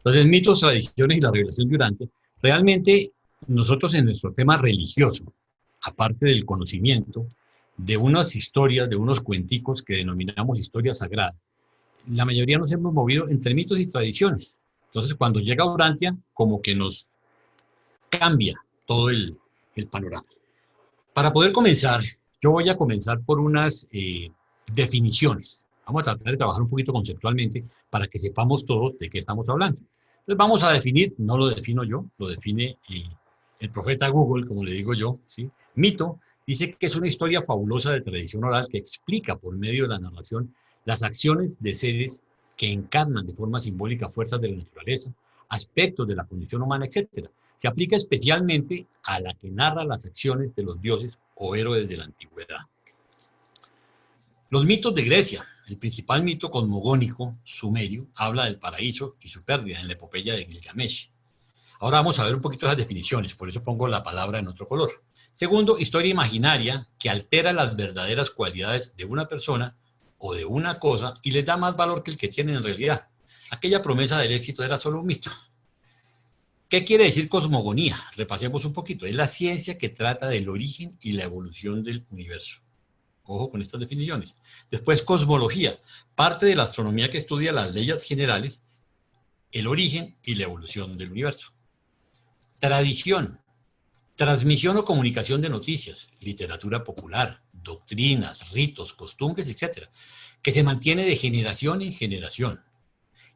Entonces, mitos, tradiciones y la revelación de Urantia, realmente nosotros en nuestro tema religioso, aparte del conocimiento de unas historias, de unos cuenticos que denominamos historia sagrada, la mayoría nos hemos movido entre mitos y tradiciones. Entonces, cuando llega Urantia, como que nos cambia todo el panorama. Para poder comenzar, yo voy a comenzar por unas definiciones. Vamos a tratar de trabajar un poquito conceptualmente para que sepamos todos de qué estamos hablando. Entonces vamos a definir, no lo defino yo, lo define el profeta Google, como le digo yo, ¿sí? Mito dice que es una historia fabulosa de tradición oral que explica por medio de la narración las acciones de seres que encarnan de forma simbólica fuerzas de la naturaleza, aspectos de la condición humana, etcétera. Se aplica especialmente a la que narra las acciones de los dioses o héroes de la antigüedad. Los mitos de Grecia. El principal mito cosmogónico sumerio habla del paraíso y su pérdida en la epopeya de Gilgamesh. Ahora vamos a ver un poquito esas definiciones, por eso pongo la palabra en otro color. Segundo, historia imaginaria que altera las verdaderas cualidades de una persona o de una cosa y les da más valor que el que tienen en realidad. Aquella promesa del éxito era solo un mito. ¿Qué quiere decir cosmogonía? Repasemos un poquito. Es la ciencia que trata del origen y la evolución del universo. Ojo con estas definiciones. Después, cosmología. Parte de la astronomía que estudia las leyes generales, el origen y la evolución del universo. Tradición. Transmisión o comunicación de noticias, literatura popular, doctrinas, ritos, costumbres, etc., que se mantiene de generación en generación.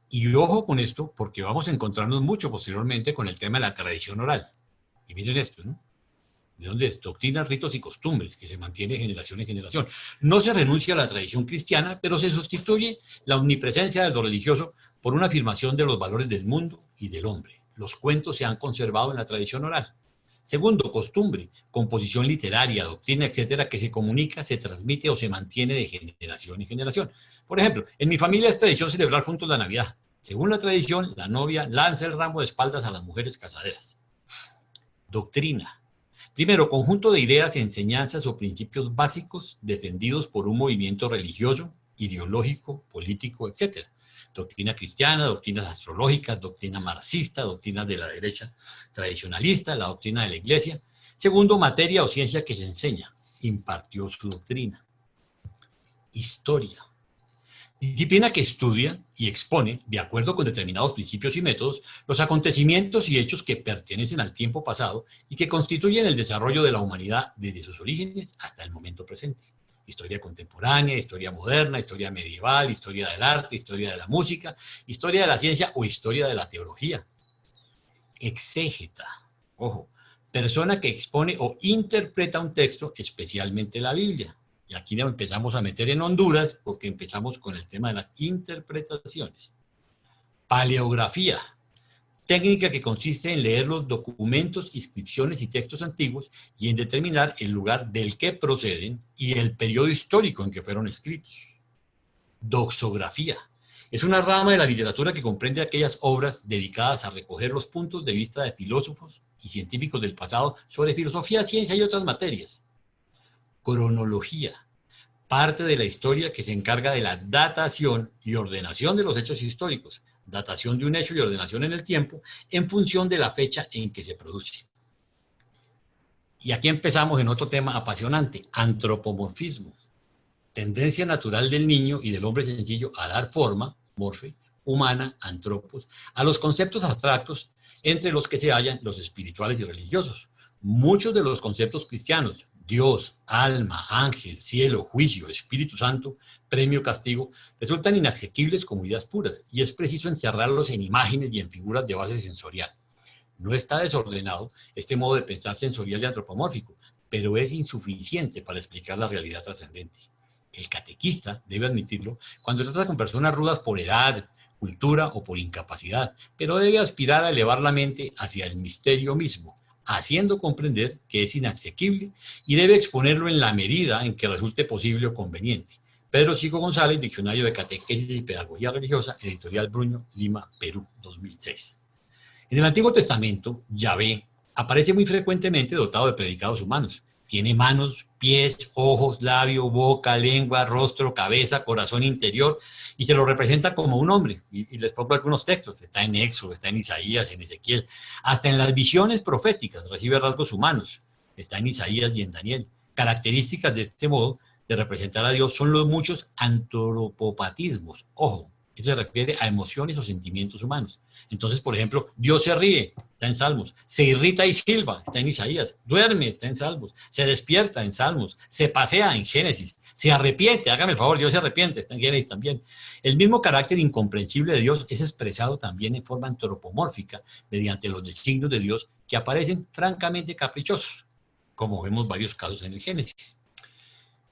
Y ojo con esto, porque vamos a encontrarnos mucho posteriormente con el tema de la tradición oral. Y miren esto, ¿no? ¿De dónde es? Doctrinas, ritos y costumbres, que se mantiene de generación en generación. No se renuncia a la tradición cristiana, pero se sustituye la omnipresencia de lo religioso por una afirmación de los valores del mundo y del hombre. Los cuentos se han conservado en la tradición oral. Segundo, costumbre, composición literaria, doctrina, etcétera, que se comunica, se transmite o se mantiene de generación en generación. Por ejemplo, en mi familia es tradición celebrar juntos la Navidad. Según la tradición, la novia lanza el ramo de espaldas a las mujeres casaderas. Doctrina. Primero, conjunto de ideas, enseñanzas o principios básicos defendidos por un movimiento religioso, ideológico, político, etc. Doctrina cristiana, doctrinas astrológicas, doctrina marxista, doctrinas de la derecha tradicionalista, la doctrina de la iglesia. Segundo, materia o ciencia que se enseña. Impartió su doctrina. Historia. Disciplina que estudia y expone, de acuerdo con determinados principios y métodos, los acontecimientos y hechos que pertenecen al tiempo pasado y que constituyen el desarrollo de la humanidad desde sus orígenes hasta el momento presente. Historia contemporánea, historia moderna, historia medieval, historia del arte, historia de la música, historia de la ciencia o historia de la teología. Exégeta, ojo, persona que expone o interpreta un texto, especialmente la Biblia. Y aquí nos empezamos a meter en Honduras porque empezamos con el tema de las interpretaciones. Paleografía, técnica que consiste en leer los documentos, inscripciones y textos antiguos y en determinar el lugar del que proceden y el periodo histórico en que fueron escritos. Doxografía, es una rama de la literatura que comprende aquellas obras dedicadas a recoger los puntos de vista de filósofos y científicos del pasado sobre filosofía, ciencia y otras materias. Cronología, parte de la historia que se encarga de la datación y ordenación de los hechos históricos, datación de un hecho y ordenación en el tiempo en función de la fecha en que se produce. Y aquí empezamos en otro tema apasionante, antropomorfismo, tendencia natural del niño y del hombre sencillo a dar forma, morfe, humana, antropos, a los conceptos abstractos entre los que se hallan los espirituales y religiosos. Muchos de los conceptos cristianos, Dios, alma, ángel, cielo, juicio, Espíritu Santo, premio, castigo, resultan inaccesibles como ideas puras y es preciso encerrarlos en imágenes y en figuras de base sensorial. No está desordenado este modo de pensar sensorial y antropomórfico, pero es insuficiente para explicar la realidad trascendente. El catequista, debe admitirlo, cuando trata con personas rudas por edad, cultura o por incapacidad, pero debe aspirar a elevar la mente hacia el misterio mismo, haciendo comprender que es inaccesible y debe exponerlo en la medida en que resulte posible o conveniente. Pedro Chico González, Diccionario de Catequesis y Pedagogía Religiosa, Editorial Bruño, Lima, Perú, 2006. En el Antiguo Testamento, Yahvé aparece muy frecuentemente dotado de predicados humanos. tiene manos, pies, ojos, labio, boca, lengua, rostro, cabeza, corazón interior, y se lo representa como un hombre. Y les pongo algunos textos, está en Éxodo, está en Isaías, en Ezequiel, hasta en las visiones proféticas recibe rasgos humanos, está en Isaías y en Daniel. Características de este modo de representar a Dios son los muchos antropopatismos. Ojo, eso se refiere a emociones o sentimientos humanos. Entonces, por ejemplo, Dios se ríe, está en Salmos, se irrita y silba, está en Isaías, duerme, está en Salmos, se despierta en Salmos, se pasea en Génesis, se arrepiente, hágame el favor, Dios se arrepiente, está en Génesis también. El mismo carácter incomprensible de Dios es expresado también en forma antropomórfica mediante los designios de Dios que aparecen francamente caprichosos, como vemos varios casos en el Génesis.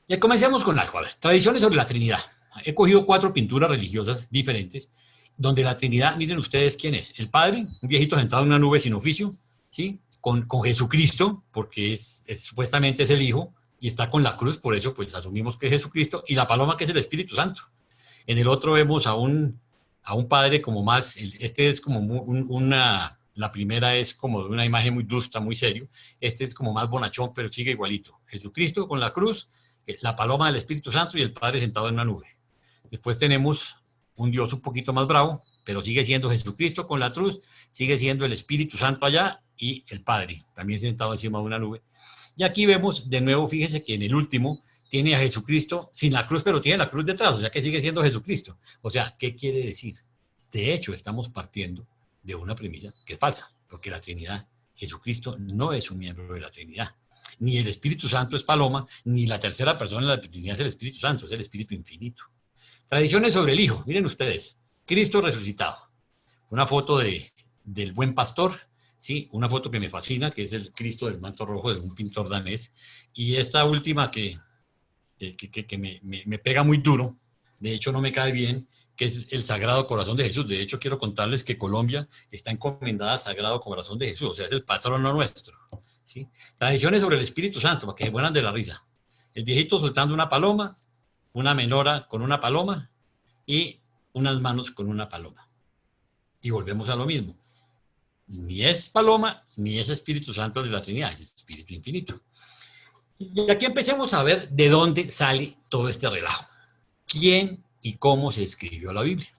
Y comencemos con algo. Tradiciones sobre la Trinidad. He cogido 4 pinturas religiosas diferentes, donde la Trinidad, miren ustedes quién es. El Padre, un viejito sentado en una nube sin oficio, ¿sí? Con Jesucristo, porque supuestamente es el Hijo, y está con la cruz, por eso pues asumimos que es Jesucristo, y la paloma que es el Espíritu Santo. En el otro vemos a un Padre como más, este es como la primera es como de una imagen muy dusta, muy serio, este es como más bonachón, pero sigue igualito. Jesucristo con la cruz, la paloma del Espíritu Santo y el Padre sentado en una nube. Después tenemos un Dios un poquito más bravo, pero sigue siendo Jesucristo con la cruz, sigue siendo el Espíritu Santo allá y el Padre, también sentado encima de una nube. Y aquí vemos, de nuevo, fíjense que en el último tiene a Jesucristo sin la cruz, pero tiene la cruz detrás, o sea que sigue siendo Jesucristo. O sea, ¿qué quiere decir? De hecho, estamos partiendo de una premisa que es falsa, porque la Trinidad, Jesucristo no es un miembro de la Trinidad. Ni el Espíritu Santo es paloma, ni la tercera persona de la Trinidad es el Espíritu Santo, es el Espíritu infinito. Tradiciones sobre el Hijo, miren ustedes, Cristo resucitado. Una foto del buen pastor, ¿sí? Una foto que me fascina, que es el Cristo del manto rojo de un pintor danés. Y esta última que me pega muy duro, de hecho no me cae bien, que es el Sagrado Corazón de Jesús. De hecho, quiero contarles que Colombia está encomendada al Sagrado Corazón de Jesús, o sea, es el patrono nuestro. ¿Sí? Tradiciones sobre el Espíritu Santo, para que se mueran de la risa. El viejito soltando una paloma, una menora con una paloma y unas manos con una paloma. Y volvemos a lo mismo. Ni es paloma, ni es Espíritu Santo de la Trinidad, es Espíritu infinito. Y aquí empecemos a ver de dónde sale todo este relajo. ¿Quién y cómo se escribió la Biblia?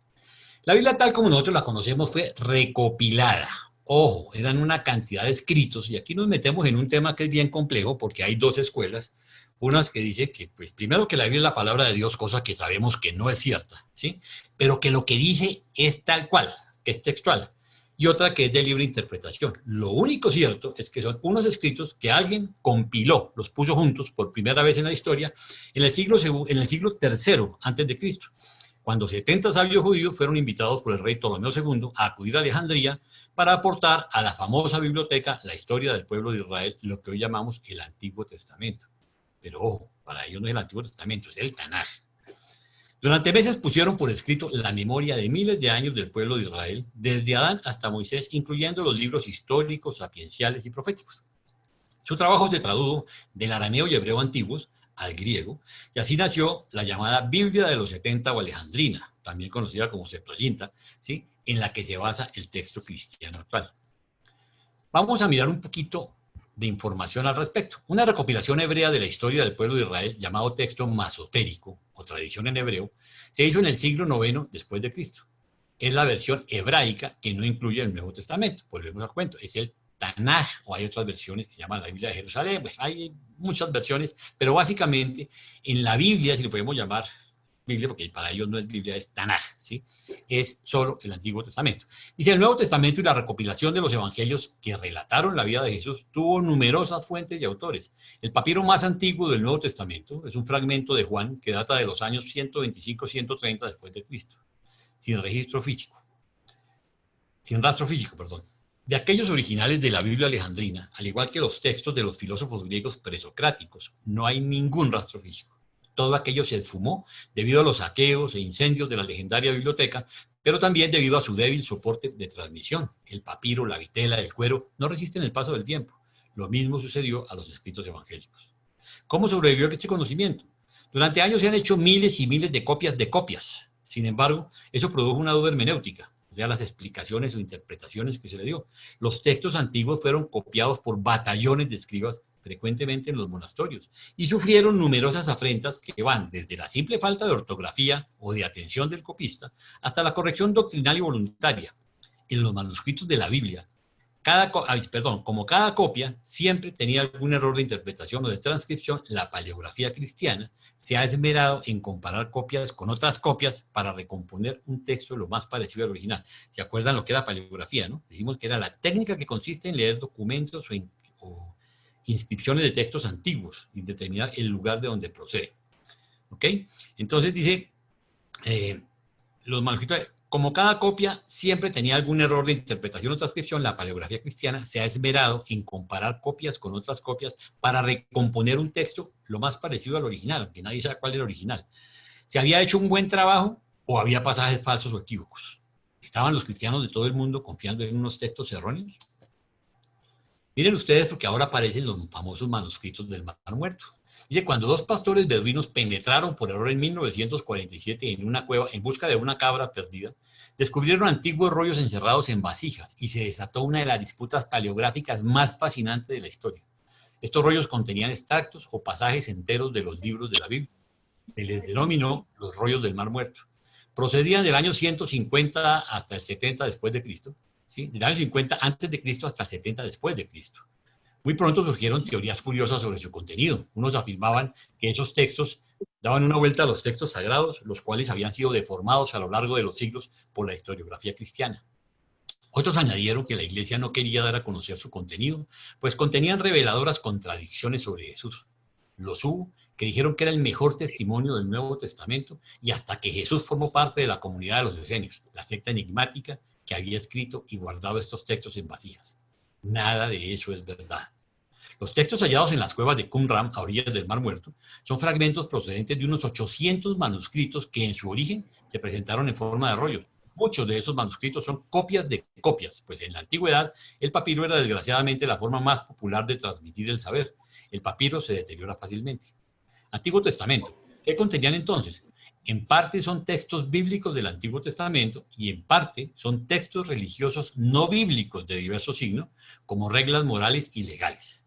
La Biblia, tal como nosotros la conocemos, fue recopilada. Ojo, eran una cantidad de escritos, y aquí nos metemos en un tema que es bien complejo, porque hay 2 escuelas. Unas que dicen que, pues, primero que la Biblia es la palabra de Dios, cosa que sabemos que no es cierta, ¿sí? Pero que lo que dice es tal cual, que es textual. Y otra que es de libre interpretación. Lo único cierto es que son unos escritos que alguien compiló, los puso juntos por primera vez en la historia, en el siglo III antes de Cristo, cuando 70 sabios judíos fueron invitados por el rey Ptolomeo II a acudir a Alejandría para aportar a la famosa biblioteca la historia del pueblo de Israel, lo que hoy llamamos el Antiguo Testamento. Pero ojo, para ellos no es el Antiguo Testamento, es el Tanaj. Durante meses pusieron por escrito la memoria de miles de años del pueblo de Israel, desde Adán hasta Moisés, incluyendo los libros históricos, sapienciales y proféticos. Su trabajo se tradujo del arameo y hebreo antiguos al griego, y así nació la llamada Biblia de los 70 o Alejandrina, también conocida como Septuaginta, ¿sí? En la que se basa el texto cristiano actual. Vamos a mirar un poquito de información al respecto. Una recopilación hebrea de la historia del pueblo de Israel, llamado texto masotérico, o tradición en hebreo, se hizo en el siglo IX después de Cristo. Es la versión hebraica que no incluye el Nuevo Testamento. Volvemos al cuento. Es el Tanaj, o hay otras versiones que se llaman la Biblia de Jerusalén. Pues hay muchas versiones, pero básicamente en la Biblia, si lo podemos llamar Biblia, porque para ellos no es Biblia, es Tanaj, ¿sí? Es solo el Antiguo Testamento. Dice, el Nuevo Testamento y la recopilación de los evangelios que relataron la vida de Jesús tuvo numerosas fuentes y autores. El papiro más antiguo del Nuevo Testamento es un fragmento de Juan que data de los años 125-130 después de Cristo, sin rastro físico, perdón. De aquellos originales de la Biblia alejandrina, al igual que los textos de los filósofos griegos presocráticos, no hay ningún rastro físico. Todo aquello se esfumó debido a los saqueos e incendios de la legendaria biblioteca, pero también debido a su débil soporte de transmisión. El papiro, la vitela, el cuero no resisten el paso del tiempo. Lo mismo sucedió a los escritos evangélicos. ¿Cómo sobrevivió este conocimiento? Durante años se han hecho miles y miles de copias. Sin embargo, eso produjo una duda hermenéutica, o sea, las explicaciones o interpretaciones que se le dio. Los textos antiguos fueron copiados por batallones de escribas frecuentemente en los monasterios, y sufrieron numerosas afrentas que van desde la simple falta de ortografía o de atención del copista hasta la corrección doctrinal y voluntaria. En los manuscritos de la Biblia, como cada copia siempre tenía algún error de interpretación o de transcripción, la paleografía cristiana se ha esmerado en comparar copias con otras copias para recomponer un texto lo más parecido al original. ¿Se acuerdan lo que era paleografía, no? Dijimos que era la técnica que consiste en leer documentos o inscripciones de textos antiguos y determinar el lugar de donde procede. ¿Ok? Entonces dice, los manuscritos, como cada copia siempre tenía algún error de interpretación o transcripción, la paleografía cristiana se ha esmerado en comparar copias con otras copias para recomponer un texto lo más parecido al original, aunque nadie sabe cuál era el original. ¿Se había hecho un buen trabajo o había pasajes falsos o equívocos? ¿Estaban los cristianos de todo el mundo confiando en unos textos erróneos? Miren ustedes, porque ahora aparecen los famosos manuscritos del Mar Muerto. Dice, cuando dos pastores beduinos penetraron por error en 1947 en una cueva en busca de una cabra perdida, descubrieron antiguos rollos encerrados en vasijas y se desató una de las disputas paleográficas más fascinantes de la historia. Estos rollos contenían extractos o pasajes enteros de los libros de la Biblia. Se les denominó los rollos del Mar Muerto. Procedían del año 150 hasta el 70 después de Cristo, ¿sí? Del año 50 antes de Cristo hasta el 70 después de Cristo. Muy pronto surgieron teorías curiosas sobre su contenido. Unos afirmaban que esos textos daban una vuelta a los textos sagrados, los cuales habían sido deformados a lo largo de los siglos por la historiografía cristiana. Otros añadieron que la Iglesia no quería dar a conocer su contenido, pues contenían reveladoras contradicciones sobre Jesús. Los hubo que dijeron que era el mejor testimonio del Nuevo Testamento y hasta que Jesús formó parte de la comunidad de los esenios, la secta enigmática que había escrito y guardado estos textos en vasijas. Nada de eso es verdad. Los textos hallados en las cuevas de Qumran, a orillas del Mar Muerto, son fragmentos procedentes de unos 800 manuscritos que en su origen se presentaron en forma de rollos. Muchos de esos manuscritos son copias de copias, pues en la antigüedad el papiro era desgraciadamente la forma más popular de transmitir el saber. El papiro se deteriora fácilmente. Antiguo Testamento. ¿Qué contenían entonces? En parte son textos bíblicos del Antiguo Testamento y en parte son textos religiosos no bíblicos de diverso signo, como reglas morales y legales.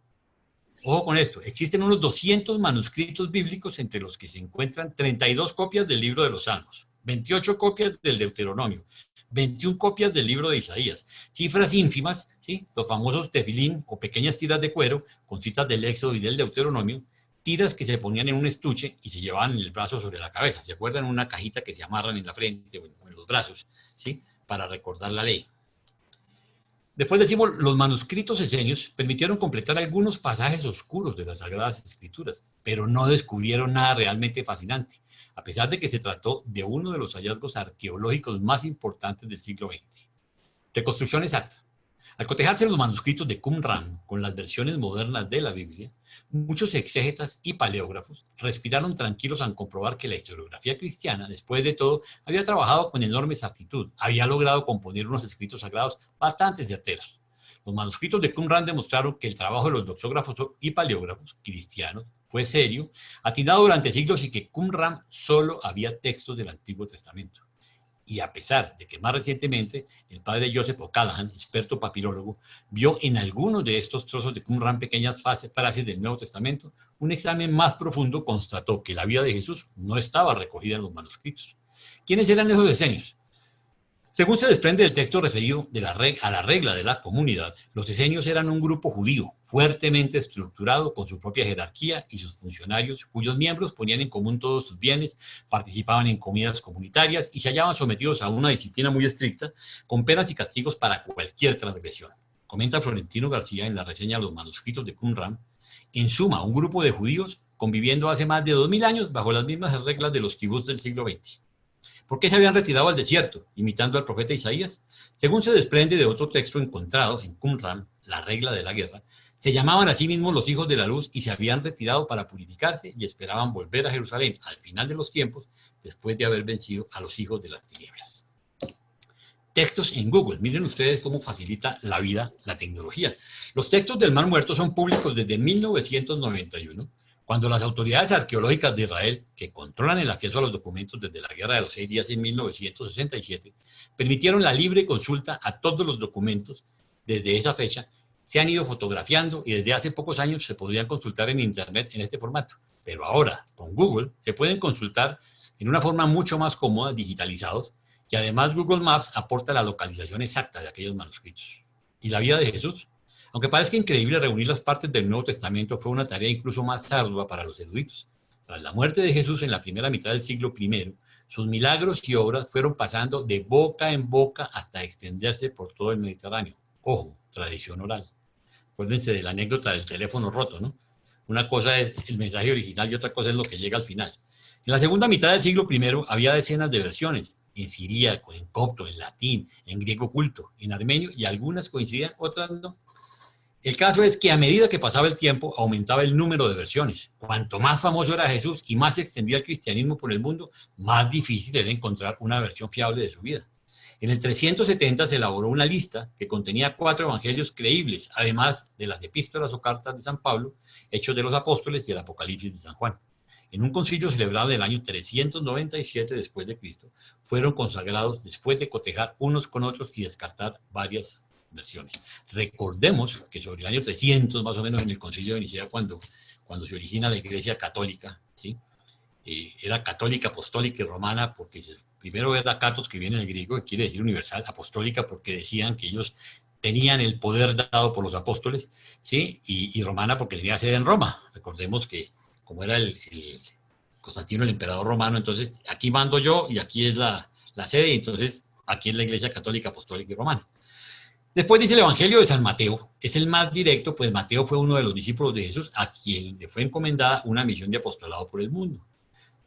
Ojo con esto, existen unos 200 manuscritos bíblicos entre los que se encuentran 32 copias del libro de los Salmos, 28 copias del Deuteronomio, 21 copias del libro de Isaías, cifras ínfimas, ¿sí? Los famosos tefilín o pequeñas tiras de cuero con citas del Éxodo y del Deuteronomio, tiras que se ponían en un estuche y se llevaban en el brazo sobre la cabeza. ¿Se acuerdan? Una cajita que se amarran en la frente o en los brazos, ¿sí? Para recordar la ley. Después decimos, los manuscritos esenios permitieron completar algunos pasajes oscuros de las Sagradas Escrituras, pero no descubrieron nada realmente fascinante, a pesar de que se trató de uno de los hallazgos arqueológicos más importantes del siglo XX. Reconstrucción exacta. Al cotejarse los manuscritos de Qumran con las versiones modernas de la Biblia, muchos exégetas y paleógrafos respiraron tranquilos al comprobar que la historiografía cristiana, después de todo, había trabajado con enorme exactitud, había logrado componer unos escritos sagrados bastante certeros. Los manuscritos de Qumran demostraron que el trabajo de los doxógrafos y paleógrafos cristianos fue serio, atinado durante siglos y que Qumran solo había textos del Antiguo Testamento. Y a pesar de que más recientemente el padre Joseph O'Callaghan, experto papirólogo, vio en algunos de estos trozos de Qumran pequeñas frases del Nuevo Testamento, un examen más profundo constató que la vida de Jesús no estaba recogida en los manuscritos. ¿Quiénes eran esos esenios? Según se desprende del texto referido a la regla de la comunidad, los esenios eran un grupo judío fuertemente estructurado con su propia jerarquía y sus funcionarios, cuyos miembros ponían en común todos sus bienes, participaban en comidas comunitarias y se hallaban sometidos a una disciplina muy estricta, con penas y castigos para cualquier transgresión. Comenta Florentino García en la reseña de los manuscritos de Qumran, en suma, un grupo de judíos conviviendo hace más de 2000 años bajo las mismas reglas de los kibbutz del siglo XX. ¿Por qué se habían retirado al desierto, imitando al profeta Isaías? Según se desprende de otro texto encontrado en Qumran, la regla de la guerra, se llamaban a sí mismos los hijos de la luz y se habían retirado para purificarse y esperaban volver a Jerusalén al final de los tiempos, después de haber vencido a los hijos de las tinieblas. Textos en Google. Miren ustedes cómo facilita la vida la tecnología. Los textos del Mar Muerto son públicos desde 1991, cuando las autoridades arqueológicas de Israel, que controlan el acceso a los documentos desde la Guerra de los 6 Días en 1967, permitieron la libre consulta a todos los documentos desde esa fecha se han ido fotografiando y desde hace pocos años se podrían consultar en Internet en este formato. Pero ahora, con Google, se pueden consultar en una forma mucho más cómoda, digitalizados, y además Google Maps aporta la localización exacta de aquellos manuscritos. ¿Y la vida de Jesús? Aunque parezca increíble, reunir las partes del Nuevo Testamento fue una tarea incluso más ardua para los eruditos. Tras la muerte de Jesús en la primera mitad del siglo I, sus milagros y obras fueron pasando de boca en boca hasta extenderse por todo el Mediterráneo. Ojo, tradición oral. Acuérdense de la anécdota del teléfono roto, ¿no? Una cosa es el mensaje original y otra cosa es lo que llega al final. En la segunda mitad del siglo I había decenas de versiones, en siríaco, en copto, en latín, en griego culto, en armenio, y algunas coincidían, otras no. El caso es que a medida que pasaba el tiempo, aumentaba el número de versiones. Cuanto más famoso era Jesús y más se extendía el cristianismo por el mundo, más difícil era encontrar una versión fiable de su vida. En el 370 se elaboró una lista que contenía 4 evangelios creíbles, además de las epístolas o cartas de San Pablo, Hechos de los Apóstoles y el Apocalipsis de San Juan. En un concilio celebrado en el año 397 después de Cristo, fueron consagrados después de cotejar unos con otros y descartar varias versiones. Recordemos que sobre el año 300, más o menos, en el concilio de Nicea, cuando se origina la Iglesia Católica, ¿sí? Era católica, apostólica y romana, porque primero era catos, que viene del griego, que quiere decir universal, apostólica, porque decían que ellos tenían el poder dado por los apóstoles, ¿sí? Y romana, porque tenía sede en Roma. Recordemos que, como era el Constantino, el emperador romano, entonces aquí mando yo y aquí es la sede, entonces aquí es la Iglesia Católica, Apostólica y Romana. Después dice el Evangelio de San Mateo, es el más directo, pues Mateo fue uno de los discípulos de Jesús a quien le fue encomendada una misión de apostolado por el mundo.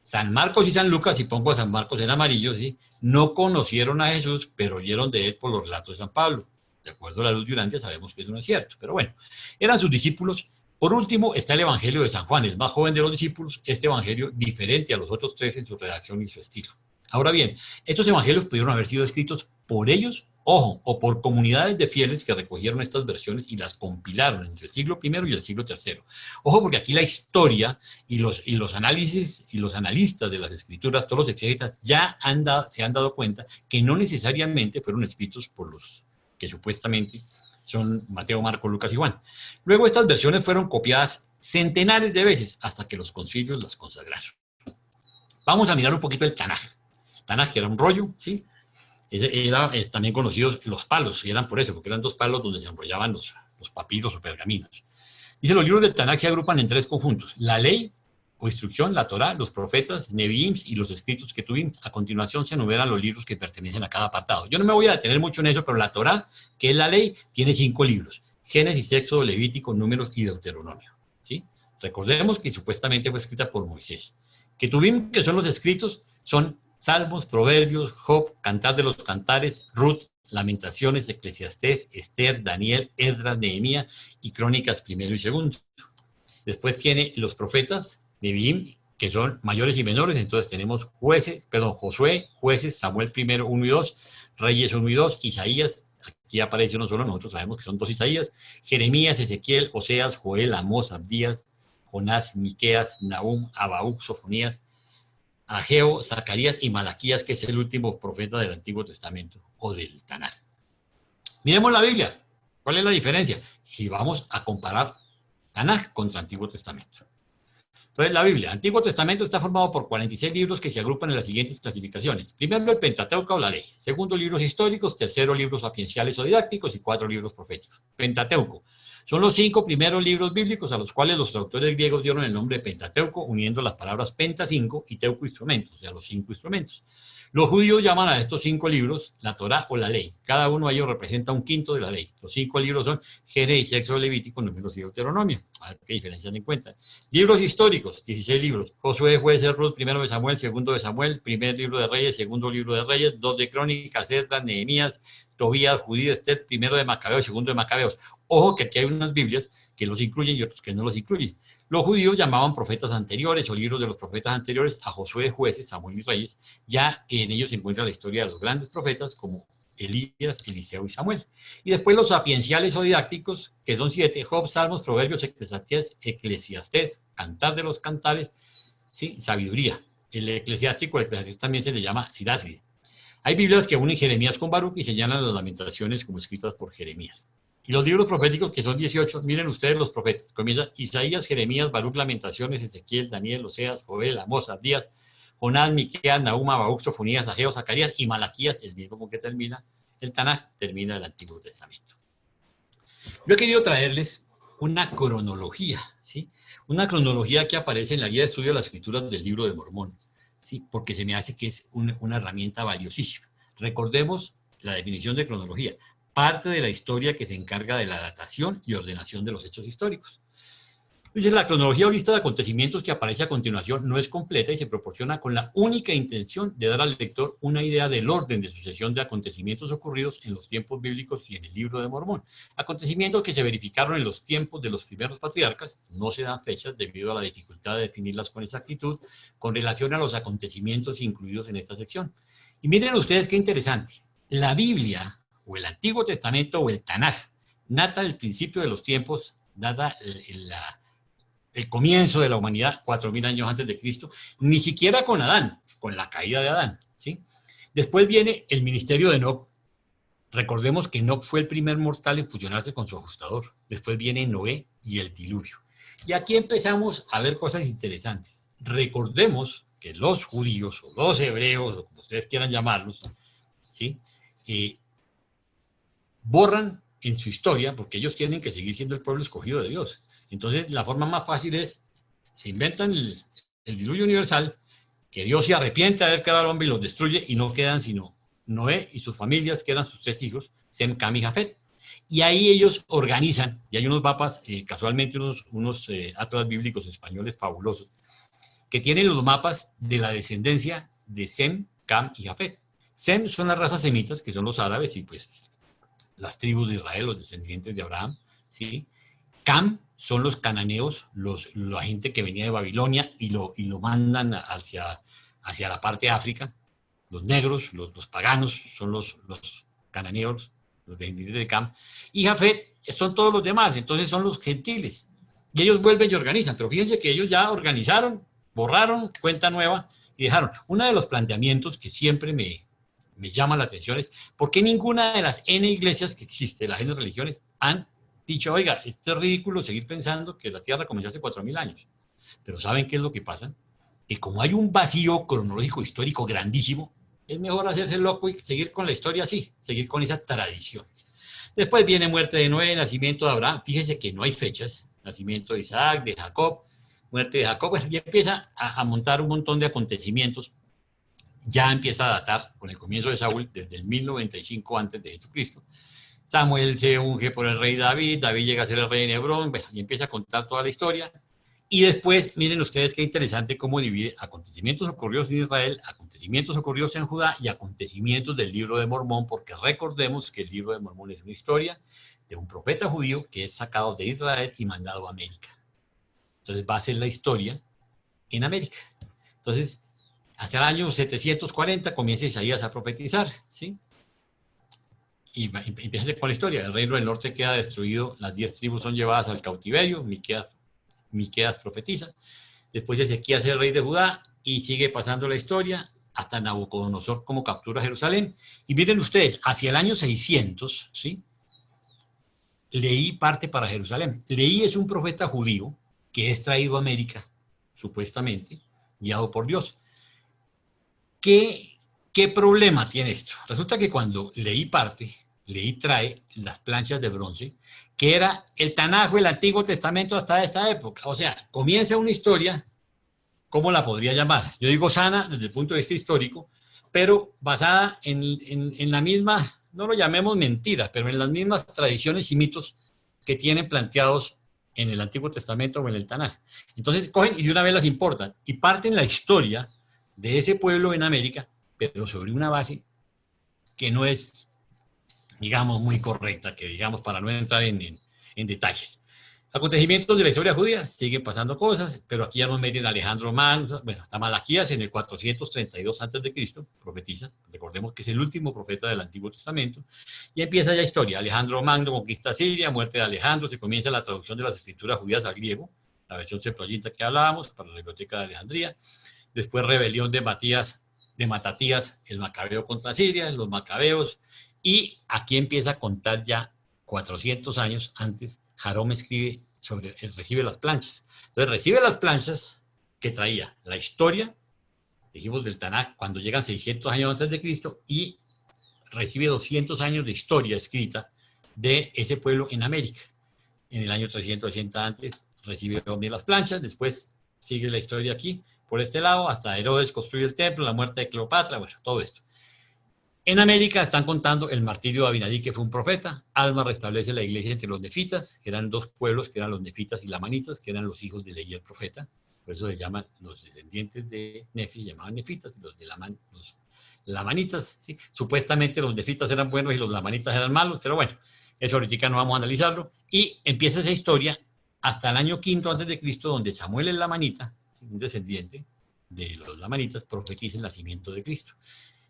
San Marcos y San Lucas, si pongo a San Marcos en amarillo, ¿sí? No conocieron a Jesús, pero oyeron de él por los relatos de San Pablo. De acuerdo a la luz de Urantia, sabemos que eso no es cierto, pero bueno, eran sus discípulos. Por último, está el Evangelio de San Juan, el más joven de los discípulos, este Evangelio diferente a los otros 3 en su redacción y su estilo. Ahora bien, estos evangelios pudieron haber sido escritos por ellos, ojo, o por comunidades de fieles que recogieron estas versiones y las compilaron entre el siglo I y el siglo III. Ojo, porque aquí la historia y los análisis y los analistas de las escrituras, todos los exégetas, ya se han dado cuenta que no necesariamente fueron escritos por los que supuestamente son Mateo, Marcos, Lucas y Juan. Luego estas versiones fueron copiadas centenares de veces hasta que los concilios las consagraron. Vamos a mirar un poquito el Tanaj. Tanaj, que era un rollo, ¿sí? Era también conocidos los palos, y eran por eso, porque eran 2 palos donde se enrollaban los papiros o pergaminos. Dice, los libros del Tanaj se agrupan en 3 conjuntos: la ley o instrucción, la Torá, los profetas, Nevi'im y los escritos que tuvimos. A continuación se enumeran los libros que pertenecen a cada apartado. Yo no me voy a detener mucho en eso, pero la Torá, que es la ley, tiene 5 libros: Génesis, Éxodo, Levítico, Números y Deuteronomio, ¿sí? Recordemos que supuestamente fue escrita por Moisés. Que tuvimos, que son los escritos, son Salmos, Proverbios, Job, Cantar de los Cantares, Ruth, Lamentaciones, Eclesiastés, Esther, Daniel, Esdras, Nehemías y Crónicas primero y segundo. Después tiene los profetas, Nevi'im, que son mayores y menores. Entonces tenemos Josué, Jueces, Samuel primero 1 y 2, Reyes 1 y 2, Isaías, aquí aparece uno solo, nosotros sabemos que son 2 Isaías, Jeremías, Ezequiel, Oseas, Joel, Amós, Abdías, Jonás, Miqueas, Nahum, Habacuc, Sofonías, Ageo, Zacarías y Malaquías, que es el último profeta del Antiguo Testamento o del Tanaj. Miremos la Biblia. ¿Cuál es la diferencia? Si vamos a comparar Tanaj contra Antiguo Testamento. Entonces, la Biblia, Antiguo Testamento, está formado por 46 libros que se agrupan en las siguientes clasificaciones. Primero, el Pentateuco o la Ley. Segundo, libros históricos. Tercero, libros sapienciales o didácticos. Y 4, libros proféticos. Pentateuco. Son los 5 primeros libros bíblicos a los cuales los autores griegos dieron el nombre de Pentateuco, uniendo las palabras penta, 5, y teuco, instrumentos, o sea, los 5 instrumentos. Los judíos llaman a estos 5 libros la Torá o la Ley. Cada uno de ellos representa un quinto de la Ley. Los 5 libros son Génesis, Éxodo, Levítico, Números y Deuteronomio. A ver qué diferencias se encuentran. Libros históricos, 16 libros. Josué, Jueces, Ruth, primero de Samuel, segundo de Samuel, primer libro de Reyes, segundo libro de Reyes, 2 de Crónicas, Esdras, Nehemías, Tobías, Judías, Esther, primero de Macabeos, segundo de Macabeos. Ojo que aquí hay unas Biblias que los incluyen y otros que no los incluyen. Los judíos llamaban profetas anteriores o libros de los profetas anteriores a Josué, Jueces, Samuel y Reyes, ya que en ellos se encuentra la historia de los grandes profetas como Elías, Eliseo y Samuel. Y después los sapienciales o didácticos, que son 7, Job, Salmos, Proverbios, Eclesiastés, Cantar de los Cantares, ¿sí? Sabiduría. El eclesiástico, el eclesiastés también se le llama Siracide. Hay Biblias que unen Jeremías con Baruch y señalan las lamentaciones como escritas por Jeremías. Y los libros proféticos, que son 18, miren ustedes los profetas. Comienza Isaías, Jeremías, Baruch, Lamentaciones, Ezequiel, Daniel, Oseas, Joel, Amós, Abdías, Jonás, Miqueas, Nahum, Habacuc, Sofonías, Ageo, Zacarías y Malaquías, el mismo con que termina el Tanaj, termina el Antiguo Testamento. Yo he querido traerles una cronología, ¿sí? Una cronología que aparece en la guía de estudio de las escrituras del Libro de Mormón, ¿sí? Porque se me hace que es una herramienta valiosísima. Recordemos la definición de cronología: parte de la historia que se encarga de la datación y ordenación de los hechos históricos. Dice, la cronología o lista de acontecimientos que aparece a continuación no es completa y se proporciona con la única intención de dar al lector una idea del orden de sucesión de acontecimientos ocurridos en los tiempos bíblicos y en el Libro de Mormón. Acontecimientos que se verificaron en los tiempos de los primeros patriarcas, no se dan fechas debido a la dificultad de definirlas con exactitud con relación a los acontecimientos incluidos en esta sección. Y miren ustedes qué interesante. La Biblia, o el Antiguo Testamento, o el Tanaj, data del principio de los tiempos, dada el comienzo de la humanidad, 4.000 años antes de Cristo, ni siquiera con Adán, con la caída de Adán, ¿sí? Después viene el ministerio de Enoc. Recordemos que Enoc fue el primer mortal en fusionarse con su ajustador. Después viene Noé y el diluvio. Y aquí empezamos a ver cosas interesantes. Recordemos que los judíos, o los hebreos, o como ustedes quieran llamarlos, ¿sí? Borran en su historia, porque ellos tienen que seguir siendo el pueblo escogido de Dios. Entonces, la forma más fácil es, se inventan el diluvio universal, que Dios se arrepiente de haber creado al hombre y los destruye, y no quedan sino Noé y sus familias, que eran sus 3 hijos, Sem, Cam y Jafet. Y ahí ellos organizan, y hay unos mapas, casualmente unos atlas bíblicos españoles fabulosos, que tienen los mapas de la descendencia de Sem, Cam y Jafet. Sem son las razas semitas, que son los árabes, y pues las tribus de Israel, los descendientes de Abraham, ¿sí? Cam son los cananeos, la gente que venía de Babilonia y lo mandan hacia la parte de África. Los negros, los paganos, son los cananeos, los descendientes de Cam. Y Jafet son todos los demás, entonces son los gentiles. Y ellos vuelven y organizan, pero fíjense que ellos ya organizaron, borraron cuenta nueva y dejaron. Uno de los planteamientos que siempre me llama la atención es por qué ninguna de las N iglesias que existen, las N religiones, han dicho, oiga, esto es ridículo seguir pensando que la Tierra comenzó hace 4.000 años. Pero ¿saben qué es lo que pasa? Que como hay un vacío cronológico histórico grandísimo, es mejor hacerse loco y seguir con la historia así, seguir con esa tradición. Después viene muerte de Noé, nacimiento de Abraham. Fíjese que no hay fechas. Nacimiento de Isaac, de Jacob, muerte de Jacob. Pues ya empieza a montar un montón de acontecimientos. Ya empieza a datar con el comienzo de Saúl desde el 1095 antes de Jesucristo. Samuel se unge por el rey David, David llega a ser el rey de Hebrón, bueno, y empieza a contar toda la historia. Y después, miren ustedes qué interesante cómo divide acontecimientos ocurridos en Israel, acontecimientos ocurridos en Judá y acontecimientos del libro de Mormón, porque recordemos que el libro de Mormón es una historia de un profeta judío que es sacado de Israel y mandado a América. Entonces va a ser la historia en América. Entonces, hacia el año 740 comienza Isaías a profetizar, ¿sí? Y empieza con la historia. El reino del norte queda destruido, las 10 tribus son llevadas al cautiverio, Miqueas profetiza. Después Ezequías es el rey de Judá y sigue pasando la historia hasta Nabucodonosor como captura Jerusalén. Y miren ustedes, hacia el año 600, ¿sí? Leí parte para Jerusalén. Leí es un profeta judío que es traído a América, supuestamente, guiado por Dios. ¿Qué problema tiene esto? Resulta que cuando leí parte, trae las planchas de bronce, que era el Tanaj, el Antiguo Testamento hasta esta época. O sea, comienza una historia, ¿cómo la podría llamar? Yo digo sana desde el punto de vista histórico, pero basada en la misma, no lo llamemos mentira, pero en las mismas tradiciones y mitos que tienen planteados en el Antiguo Testamento o en el Tanaj. Entonces cogen y de una vez las importan y parten la historia de ese pueblo en América, pero sobre una base que no es, digamos, muy correcta, que digamos, para no entrar en detalles. Acontecimientos de la historia judía, siguen pasando cosas, pero aquí ya nos meten Alejandro Magno, bueno, hasta Malaquías en el 432 a.C., profetiza, recordemos que es el último profeta del Antiguo Testamento, y empieza ya historia. Alejandro Magno conquista Siria, muerte de Alejandro, se comienza la traducción de las escrituras judías al griego, la versión septuaginta que hablábamos, para la biblioteca de Alejandría. Después rebelión de Matatías, el macabeo contra Siria, los macabeos, y aquí empieza a contar ya 400 años antes, Jarón escribe sobre, recibe las planchas. Entonces recibe las planchas que traía la historia, dijimos del Tanaj, cuando llegan 600 años antes de Cristo, y recibe 200 años de historia escrita de ese pueblo en América. En el año 380 antes recibe las planchas, después sigue la historia aquí, por este lado, hasta Herodes construye el templo, la muerte de Cleopatra, bueno, todo esto. En América están contando el martirio de Abinadí, que fue un profeta. Alma restablece la iglesia entre los nefitas, que eran dos pueblos, que eran los nefitas y lamanitas, que eran los hijos de Lehi el profeta. Por eso se llaman los descendientes de Nefi, se llamaban nefitas, y los de los lamanitas, ¿sí? Supuestamente los nefitas eran buenos y los lamanitas eran malos, pero bueno, eso ahorita no vamos a analizarlo. Y empieza esa historia hasta el año 5 antes de Cristo, donde Samuel el lamanita, un descendiente de los lamanitas, profetiza el nacimiento de Cristo.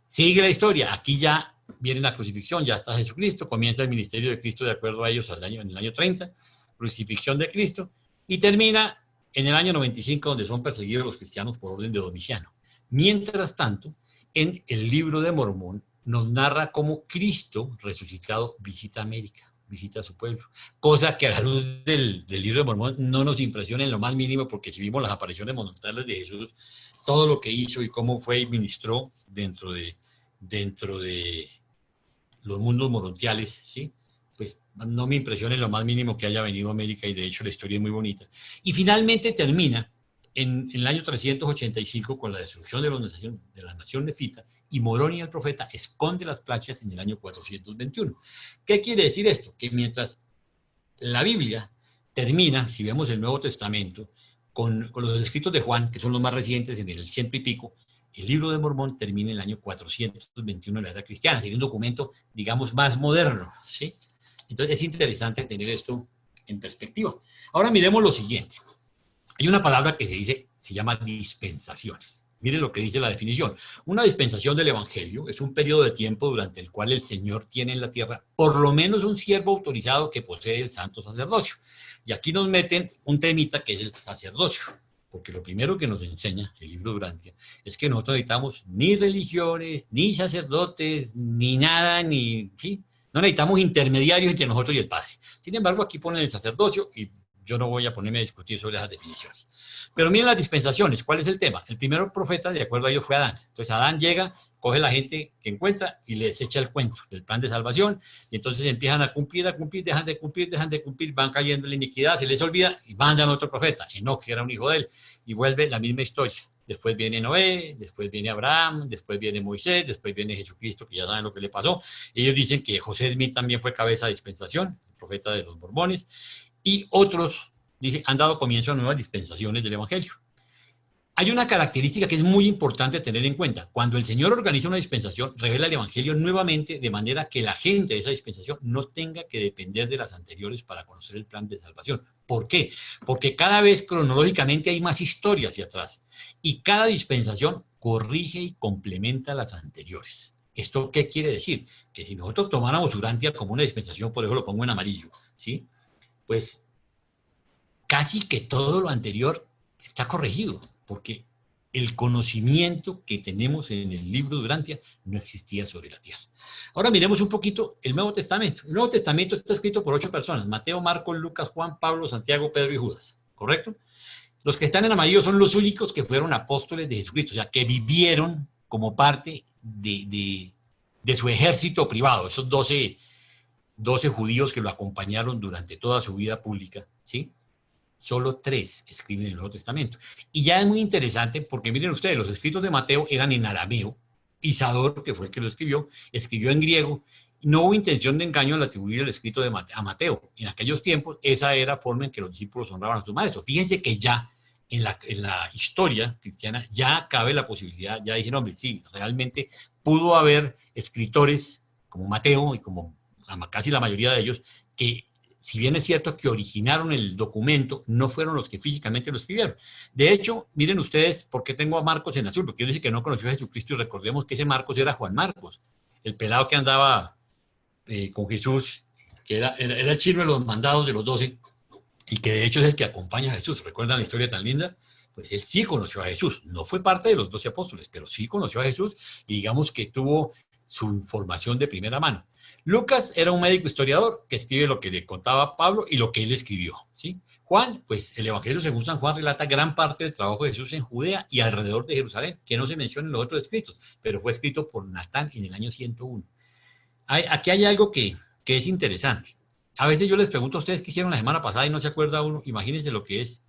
Sigue la historia, aquí ya viene la crucifixión, ya está Jesucristo, comienza el ministerio de Cristo de acuerdo a ellos en el año 30, crucifixión de Cristo, y termina en el año 95, donde son perseguidos los cristianos por orden de Domiciano. Mientras tanto, en el libro de Mormón nos narra cómo Cristo resucitado visita América, visita a su pueblo, cosa que a la luz del libro de Mormón no nos impresiona en lo más mínimo, porque si vimos las apariciones monumentales de Jesús, todo lo que hizo y cómo fue y ministró dentro de los mundos morontiales, ¿sí? Pues no me impresiona en lo más mínimo que haya venido a América, y de hecho la historia es muy bonita. Y finalmente termina en el año 385 con la destrucción de la nación nefita, y Moroni el profeta esconde las planchas en el año 421. ¿Qué quiere decir esto? Que mientras la Biblia termina, si vemos el Nuevo Testamento, con los escritos de Juan, que son los más recientes, en el 100 y pico, el libro de Mormón termina en el año 421 de la era cristiana, sería un documento, digamos, más moderno, ¿sí? Entonces es interesante tener esto en perspectiva. Ahora miremos lo siguiente. Hay una palabra que se llama dispensaciones. Miren lo que dice la definición. Una dispensación del Evangelio es un periodo de tiempo durante el cual el Señor tiene en la tierra por lo menos un siervo autorizado que posee el santo sacerdocio. Y aquí nos meten un temita que es el sacerdocio, porque lo primero que nos enseña el libro de Urantia es que nosotros necesitamos ni religiones, ni sacerdotes, ni nada, ¿sí? No necesitamos intermediarios entre nosotros y el Padre. Sin embargo, aquí ponen el sacerdocio, y yo no voy a ponerme a discutir sobre esas definiciones. Pero miren las dispensaciones, ¿cuál es el tema? El primer profeta, de acuerdo a ellos, fue Adán. Entonces Adán llega, coge la gente que encuentra y les echa el cuento del plan de salvación, y entonces empiezan a cumplir, dejan de cumplir, van cayendo en la iniquidad, se les olvida y mandan a otro profeta, Enoc, que era un hijo de él, y vuelve la misma historia. Después viene Noé, después viene Abraham, después viene Moisés, después viene Jesucristo, que ya saben lo que le pasó. Ellos dicen que José Smith también fue cabeza de dispensación, el profeta de los mormones, y otros dicen, han dado comienzo a nuevas dispensaciones del Evangelio. Hay una característica que es muy importante tener en cuenta. Cuando el Señor organiza una dispensación, revela el Evangelio nuevamente, de manera que la gente de esa dispensación no tenga que depender de las anteriores para conocer el plan de salvación. ¿Por qué? Porque cada vez cronológicamente hay más historia hacia atrás, y cada dispensación corrige y complementa las anteriores. ¿Esto qué quiere decir? Que si nosotros tomáramos Urantia como una dispensación, por eso lo pongo en amarillo, ¿sí? Pues casi que todo lo anterior está corregido, porque el conocimiento que tenemos en el libro de Urantia no existía sobre la tierra. Ahora miremos un poquito el Nuevo Testamento. El Nuevo Testamento está escrito por 8 personas: Mateo, Marcos, Lucas, Juan, Pablo, Santiago, Pedro y Judas, ¿correcto? Los que están en amarillo son los únicos que fueron apóstoles de Jesucristo, o sea, que vivieron como parte de su ejército privado, esos 12 judíos que lo acompañaron durante toda su vida pública, ¿sí? Solo 3 escriben el Nuevo Testamento. Y ya es muy interesante porque miren ustedes, los escritos de Mateo eran en arameo. Isador, que fue el que lo escribió en griego. No hubo intención de engaño al atribuir el escrito a Mateo. En aquellos tiempos, esa era la forma en que los discípulos honraban a sus maestros. Fíjense que ya en la historia cristiana ya cabe la posibilidad, ya dicen, hombre, sí, realmente pudo haber escritores como Mateo y como casi la mayoría de ellos, que si bien es cierto que originaron el documento, no fueron los que físicamente lo escribieron. De hecho, miren ustedes por qué tengo a Marcos en azul, porque yo dije que no conoció a Jesucristo, y recordemos que ese Marcos era Juan Marcos, el pelado que andaba con Jesús, que era el chino de los mandados de los 12, y que de hecho es el que acompaña a Jesús. ¿Recuerdan la historia tan linda? Pues él sí conoció a Jesús, no fue parte de los 12 apóstoles, pero sí conoció a Jesús, y digamos que tuvo su información de primera mano. Lucas era un médico historiador que escribe lo que le contaba Pablo y lo que él escribió, ¿sí? Juan, pues el Evangelio según San Juan relata gran parte del trabajo de Jesús en Judea y alrededor de Jerusalén, que no se menciona en los otros escritos, pero fue escrito por Natán en el año 101. Aquí hay algo que es interesante. A veces yo les pregunto a ustedes qué hicieron la semana pasada y no se acuerda uno. Imagínense lo que es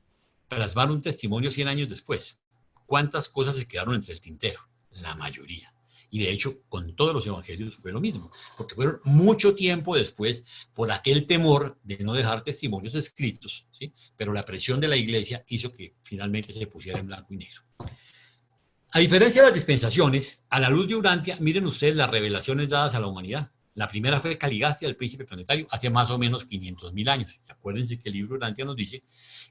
plasmar un testimonio 100 años después. ¿Cuántas cosas se quedaron entre el tintero? La mayoría. Y de hecho, con todos los evangelios fue lo mismo, porque fueron mucho tiempo después por aquel temor de no dejar testimonios escritos, ¿sí? Pero la presión de la iglesia hizo que finalmente se pusiera en blanco y negro. A diferencia de las dispensaciones, a la luz de Urantia, miren ustedes las revelaciones dadas a la humanidad. La primera fue Caligastia, el príncipe planetario, hace más o menos 500.000 años. Acuérdense que el libro Urantia nos dice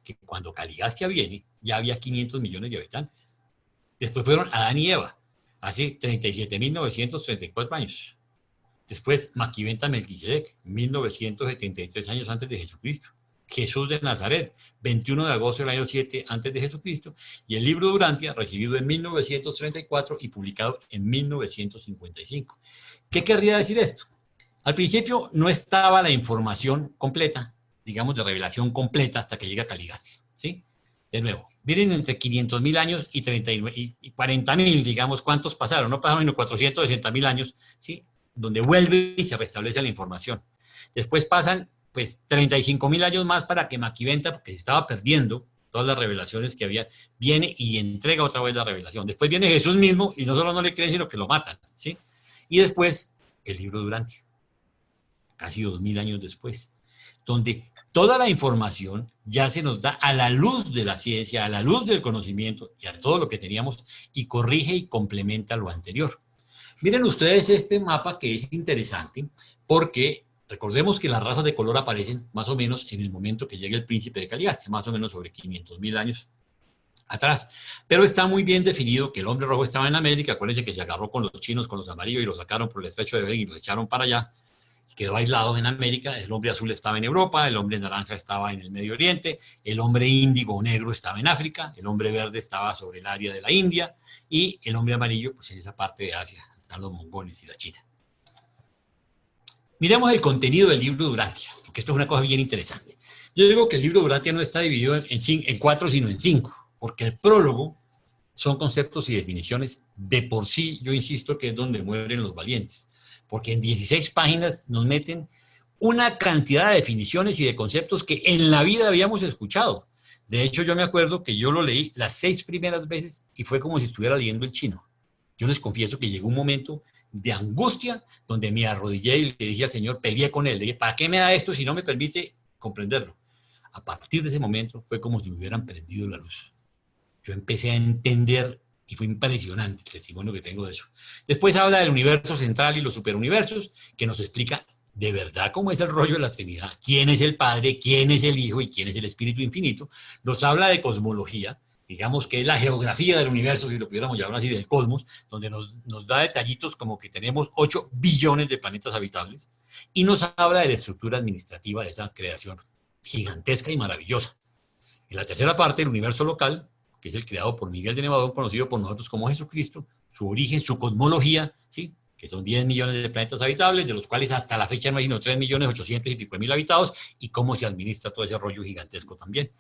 que cuando Caligastia viene, ya había 500 millones de habitantes. Después fueron Adán y Eva, hace 37.934 años. Después Maquiventa Melquisedec, 1973 años antes de Jesucristo. Jesús de Nazaret, 21 de agosto del año 7 antes de Jesucristo, y el libro de Urantia, recibido en 1934 y publicado en 1955. ¿Qué querría decir esto? Al principio no estaba la información completa, digamos de revelación completa, hasta que llega Caligastia, ¿sí? De nuevo, miren entre 500.000 años y 40.000, digamos, ¿cuántos pasaron? No pasaron sino 460.000 años, ¿sí? Donde vuelve y se restablece la información. Después pasan pues 35.000 años más para que Maquiventa, porque se estaba perdiendo todas las revelaciones que había, viene y entrega otra vez la revelación. Después viene Jesús mismo y no solo no le creen, sino que lo matan, ¿sí? Y después el libro de Urantia, casi 2.000 años después, donde toda la información ya se nos da a la luz de la ciencia, a la luz del conocimiento y a todo lo que teníamos y corrige y complementa lo anterior. Miren ustedes este mapa que es interesante porque recordemos que las razas de color aparecen más o menos en el momento que llega el príncipe de Caligastia, más o menos sobre 500.000 años atrás. Pero está muy bien definido que el hombre rojo estaba en América. Acuérdense que se agarró con los chinos, con los amarillos y los sacaron por el estrecho de Bering y los echaron para allá. Quedó aislado en América. El hombre azul estaba en Europa, el hombre naranja estaba en el Medio Oriente, el hombre índigo o negro estaba en África, el hombre verde estaba sobre el área de la India y el hombre amarillo pues en esa parte de Asia, están los mongoles y la China. Miremos el contenido del libro de Urantia, porque esto es una cosa bien interesante. Yo digo que el libro de Urantia no está dividido en 4, sino en 5, porque el prólogo son conceptos y definiciones de por sí, yo insisto que es donde mueren los valientes, porque en 16 páginas nos meten una cantidad de definiciones y de conceptos que en la vida habíamos escuchado. De hecho, yo me acuerdo que yo lo leí las 6 primeras veces y fue como si estuviera leyendo el chino. Yo les confieso que llegó un momento de angustia donde me arrodillé y le dije al Señor, peleé con él, le dije, ¿para qué me da esto si no me permite comprenderlo? A partir de ese momento fue como si me hubieran prendido la luz. Yo empecé a entender y fue impresionante el testimonio que tengo de eso. Después habla del universo central y los superuniversos, que nos explica de verdad cómo es el rollo de la Trinidad, quién es el Padre, quién es el Hijo y quién es el Espíritu Infinito. Nos habla de cosmología, digamos que es la geografía del universo, si lo pudiéramos llamar así, del cosmos, donde nos da detallitos como que tenemos 8 billones de planetas habitables, y nos habla de la estructura administrativa de esa creación gigantesca y maravillosa. En la tercera parte, el universo local, que es el creado por Miguel de Nevadón, conocido por nosotros como Jesucristo, su origen, su cosmología, ¿sí? Que son 10 millones de planetas habitables, de los cuales hasta la fecha no hay sino 3.800.000 y pico mil habitados, y cómo se administra todo ese rollo gigantesco también.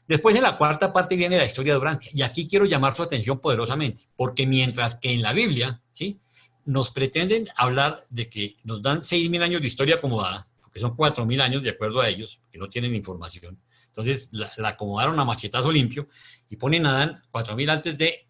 Después, en la cuarta parte, viene la historia de Urantia, y aquí quiero llamar su atención poderosamente, porque mientras que en la Biblia, ¿sí? Nos pretenden hablar de que nos dan 6.000 años de historia acomodada, porque son 4.000 años de acuerdo a ellos, que no tienen información. Entonces la acomodaron a machetazo limpio y ponen a Adán 4.000 antes de,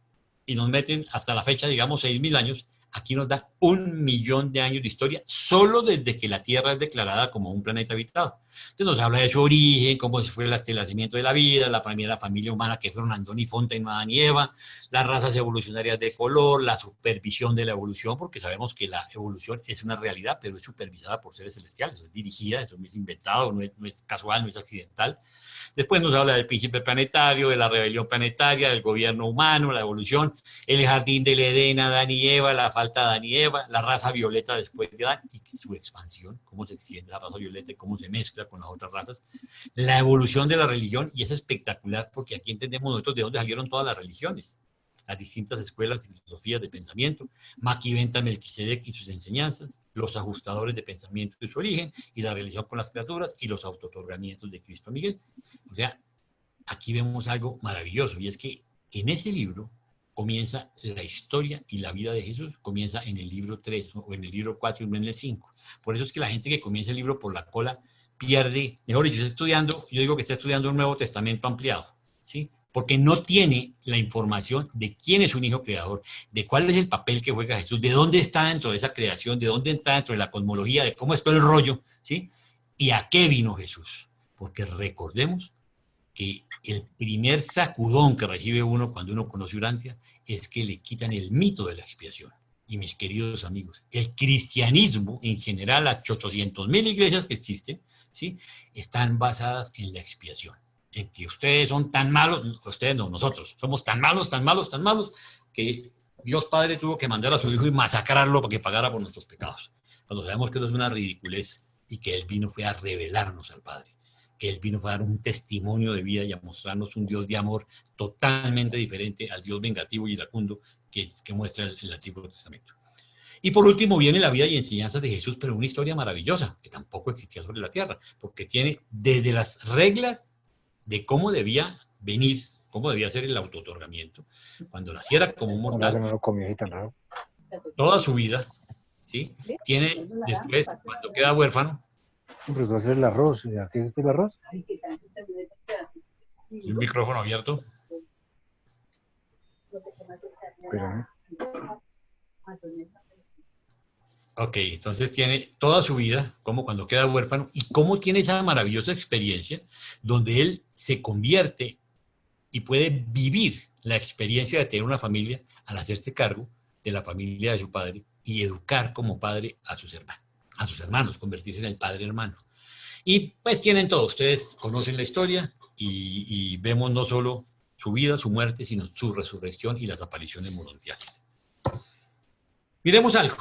y nos meten hasta la fecha, digamos, 6.000 años. Aquí nos da 1.000.000 de años de historia solo desde que la Tierra es declarada como un planeta habitado. Entonces nos habla de su origen, cómo fue el establecimiento de la vida, la primera familia humana que fueron Adán y Fontaine, Adán y Eva, las razas evolucionarias de color, la supervisión de la evolución, porque sabemos que la evolución es una realidad, pero es supervisada por seres celestiales, es dirigida, eso no es inventado, no es casual, no es accidental. Después nos habla del príncipe planetario, de la rebelión planetaria, del gobierno humano, la evolución, el jardín del Edén, Adán y Eva, la falta de Adán y Eva, la raza violeta después de Adán y su expansión, cómo se extiende la raza violeta y cómo se mezcla con las otras razas, la evolución de la religión, y es espectacular porque aquí entendemos nosotros de dónde salieron todas las religiones. las distintas escuelas y filosofías de pensamiento, Maquiventa Melquisedec y sus enseñanzas, los ajustadores de pensamiento y su origen, y la relación con las criaturas, y los autootorgamientos de Cristo Miguel. O sea, aquí vemos algo maravilloso, y es que en ese libro comienza la historia y la vida de Jesús, comienza en el libro 3 o en el libro 4 y no en el 5. Por eso es que la gente que comienza el libro por la cola pierde, mejor, yo digo que está estudiando un Nuevo Testamento ampliado, ¿sí? Porque no tiene la información de quién es un hijo creador, de cuál es el papel que juega Jesús, de dónde está dentro de esa creación, de dónde está dentro de la cosmología, de cómo es todo el rollo, ¿sí? Y a qué vino Jesús. Porque recordemos que el primer sacudón que recibe uno cuando uno conoce Urantia es que le quitan el mito de la expiación. Y mis queridos amigos, el cristianismo en general, las 800.000 iglesias que existen, ¿sí?, están basadas en la expiación. En que ustedes son tan malos, ustedes no, nosotros, somos tan malos, que Dios Padre tuvo que mandar a su Hijo y masacrarlo para que pagara por nuestros pecados. Cuando sabemos que eso es una ridiculez y que Él vino fue a revelarnos al Padre, que Él vino fue a dar un testimonio de vida y a mostrarnos un Dios de amor totalmente diferente al Dios vengativo y iracundo que muestra el Antiguo Testamento. Y por último viene la vida y enseñanzas de Jesús, pero una historia maravillosa, que tampoco existía sobre la tierra, porque tiene desde las reglas de cómo debía venir, cómo debía ser el autootorgamiento, cuando naciera como un mortal, no lo comió tan raro. Toda su vida, ¿sí? Tiene después, cuando queda huérfano, Pues va a ser el arroz. ¿Qué es el arroz? y un micrófono abierto. Espérame. Ok, entonces tiene toda su vida, como cuando queda huérfano, y cómo tiene esa maravillosa experiencia donde él se convierte y puede vivir la experiencia de tener una familia al hacerse cargo de la familia de su padre y educar como padre a sus hermanos, convertirse en el padre hermano. Y pues tienen todo, ustedes conocen la historia y vemos no solo su vida, su muerte, sino su resurrección y las apariciones morontiales. Miremos algo.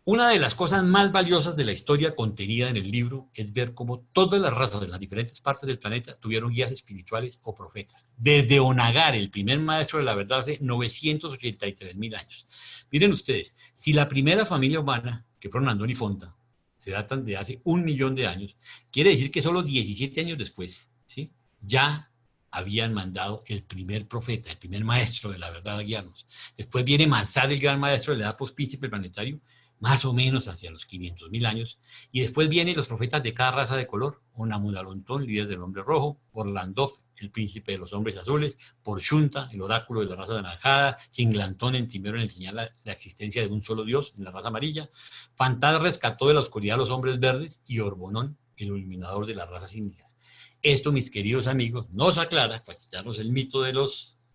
Una de las cosas más valiosas de la historia contenida en el libro es ver cómo todas las razas de las diferentes partes del planeta tuvieron guías espirituales o profetas. Desde Onagar, el primer maestro de la verdad, hace 983.000 años. Miren ustedes, si la primera familia humana, que fueron Andón y Fonta, se datan de hace 1.000.000 de años, quiere decir que solo 17 años después, ¿sí?, ya habían mandado el primer profeta, el primer maestro de la verdad a guiarnos. Después viene Mansad, el gran maestro de la edad post-príncipe planetario, más o menos hacia los 500.000 años, y después vienen los profetas de cada raza de color, Onamudalontón, líder del hombre rojo, Orlandov, el príncipe de los hombres azules, Porshunta, el oráculo de la raza anaranjada, Chinglantón, el primero en enseñar la existencia de un solo dios en la raza amarilla, Fantal rescató de la oscuridad a los hombres verdes, y Orbonón, el iluminador de las razas índigas. Esto, mis queridos amigos, nos aclara, para quitarnos el mito de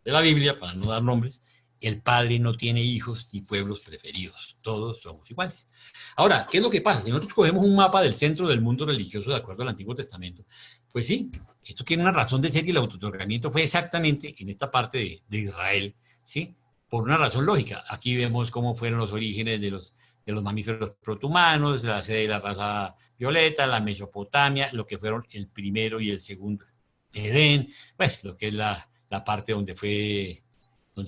la Biblia, para no dar nombres, el Padre no tiene hijos ni pueblos preferidos. Todos somos iguales. Ahora, ¿qué es lo que pasa? Si nosotros cogemos un mapa del centro del mundo religioso de acuerdo al Antiguo Testamento, pues sí, esto tiene una razón de ser y el autootorgamiento fue exactamente en esta parte de Israel, ¿sí? Por una razón lógica. Aquí vemos cómo fueron los orígenes de los mamíferos protohumanos, la sede de la raza violeta, la Mesopotamia, lo que fueron el primero y el segundo Edén, pues lo que es la parte donde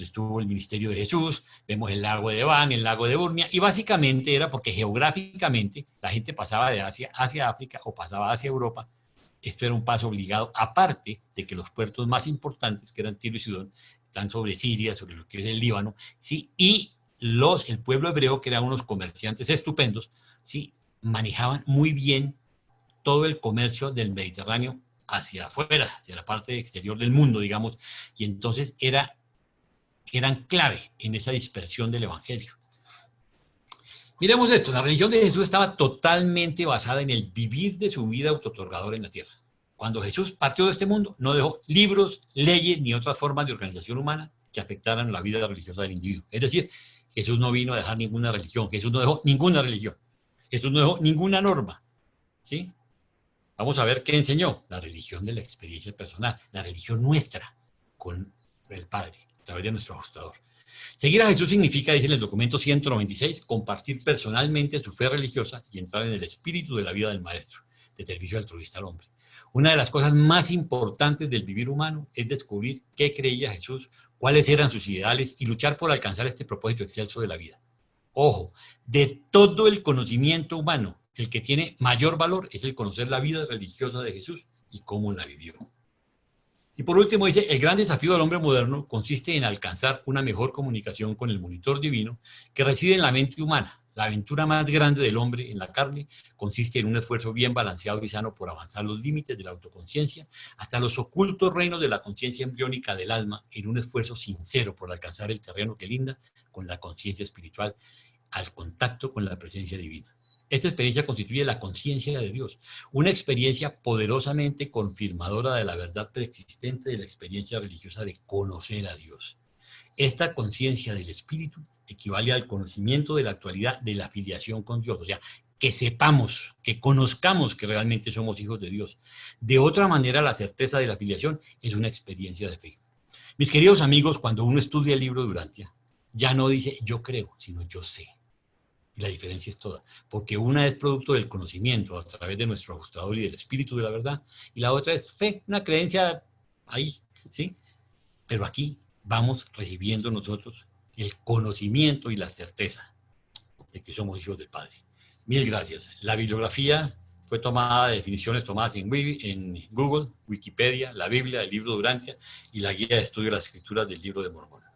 estuvo el ministerio de Jesús, vemos el lago de Van, el lago de Urmia, y básicamente era porque geográficamente la gente pasaba de Asia hacia África o pasaba hacia Europa. Esto era un paso obligado, aparte de que los puertos más importantes, que eran Tiro y Sidón, están sobre Siria, sobre lo que es el Líbano, ¿sí? Y el pueblo hebreo, que eran unos comerciantes estupendos, ¿sí?, manejaban muy bien todo el comercio del Mediterráneo hacia afuera, hacia la parte exterior del mundo, digamos, y entonces eran clave en esa dispersión del evangelio. Miremos esto, la religión de Jesús estaba totalmente basada en el vivir de su vida autootorgadora en la tierra. Cuando Jesús partió de este mundo, no dejó libros, leyes ni otras formas de organización humana que afectaran la vida religiosa del individuo. Es decir, Jesús no vino a dejar ninguna religión, Jesús no dejó ninguna religión, Jesús no dejó ninguna norma, ¿sí? Vamos a ver qué enseñó. La religión de la experiencia personal, la religión nuestra con el Padre, a través de nuestro ajustador. Seguir a Jesús significa, dice en el documento 196, compartir personalmente su fe religiosa y entrar en el espíritu de la vida del Maestro, de servicio altruista al hombre. Una de las cosas más importantes del vivir humano es descubrir qué creía Jesús, cuáles eran sus ideales y luchar por alcanzar este propósito excelso de la vida. Ojo, de todo el conocimiento humano, el que tiene mayor valor es el conocer la vida religiosa de Jesús y cómo la vivió. Y por último dice, el gran desafío del hombre moderno consiste en alcanzar una mejor comunicación con el monitor divino que reside en la mente humana. La aventura más grande del hombre en la carne consiste en un esfuerzo bien balanceado y sano por avanzar los límites de la autoconciencia hasta los ocultos reinos de la conciencia embriónica del alma en un esfuerzo sincero por alcanzar el terreno que linda con la conciencia espiritual al contacto con la presencia divina. Esta experiencia constituye la conciencia de Dios, una experiencia poderosamente confirmadora de la verdad preexistente de la experiencia religiosa de conocer a Dios. Esta conciencia del espíritu equivale al conocimiento de la actualidad de la filiación con Dios, o sea, que sepamos, que conozcamos que realmente somos hijos de Dios. De otra manera, la certeza de la filiación es una experiencia de fe. Mis queridos amigos, cuando uno estudia el libro de Durantia, ya no dice yo creo, sino yo sé. Y la diferencia es toda, porque una es producto del conocimiento a través de nuestro ajustador y del espíritu de la verdad, y la otra es fe, una creencia ahí, ¿sí? Pero aquí vamos recibiendo nosotros el conocimiento y la certeza de que somos hijos del Padre. Mil gracias. La bibliografía fue tomada de definiciones tomadas en Google, Wikipedia, la Biblia, el libro de Durantia y la guía de estudio de las escrituras del libro de Mormón.